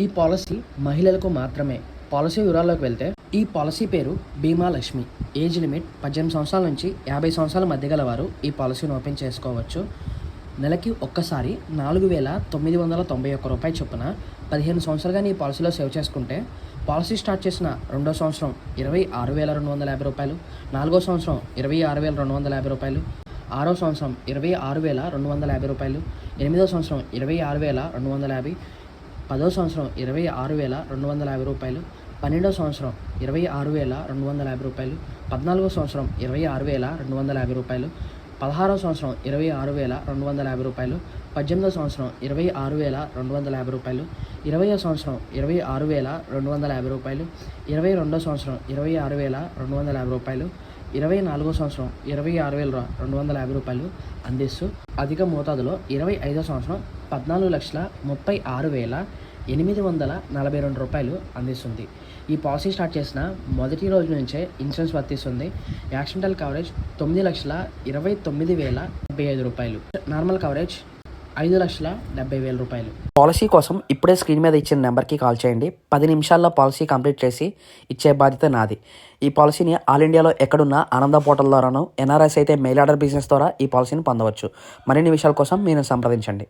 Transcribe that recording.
ఈ పాలసీ మహిళలకు మాత్రమే. పాలసీ వివరాల్లోకి వెళ్తే, ఈ పాలసీ పేరు బీమా లక్ష్మి. ఏజ్ లిమిట్ 18 సంవత్సరాల నుంచి 50 సంవత్సరాల మధ్య గలవారు ఈ పాలసీని ఓపెన్ చేసుకోవచ్చు. నెలకి ఒక్కసారి రూ. 4,991 చొప్పున 15 సంవత్సరాలుగా ఈ పాలసీలో సేవ్ చేసుకుంటే, పాలసీ స్టార్ట్ చేసిన రెండో సంవత్సరం రూ. 26,250, నాలుగో సంవత్సరం రూ. 26,250, ఆరో సంవత్సరం రూ. 26,250, ఎనిమిదో సంవత్సరం రూ. 26,250, పదో సంవత్సరం రూ. 26,250, పన్నెండో సంవత్సరం రూ. 26,250, పద్నాలుగో సంవత్సరం రూ. 26,250, పదహారో సంవత్సరం రూ. 26,250, 18వ సంవత్సరం రూ. 26,250, 20వ సంవత్సరం రూ. 26,250, 22వ సంవత్సరం రూ. 26,250, 24వ సంవత్సరం రూ. 26,250 అందిస్తూ అధిక మోతాదులో 25వ సంవత్సరం రూ. 14,30,842 అందిస్తుంది. ఈ పాలసీ స్టార్ట్ చేసిన మొదటి రోజు నుంచే ఇన్సూరెన్స్ వర్తిస్తుంది. యాక్సిడెంటల్ కవరేజ్ రూ. 9,29,075, నార్మల్ కవరేజ్ రూ. 5,70,000. పాలసీ కోసం ఇప్పుడే స్క్రీన్ మీద ఇచ్చిన నెంబర్కి కాల్ చేయండి. 10 నిమిషాల్లో పాలసీ కంప్లీట్ చేసి ఇచ్చే బాధ్యత నాది. ఈ పాలసీని ఆల్ ఇండియాలో ఎక్కడున్నా ఆనంద పోర్టల్ ద్వారాను, ఎన్ఆర్ఎస్ అయితే మెయిల్ ఆర్డర్ బిజినెస్ ద్వారా ఈ పాలసీని పొందవచ్చు. మరిన్ని విషయాల కోసం మీరు సంప్రదించండి.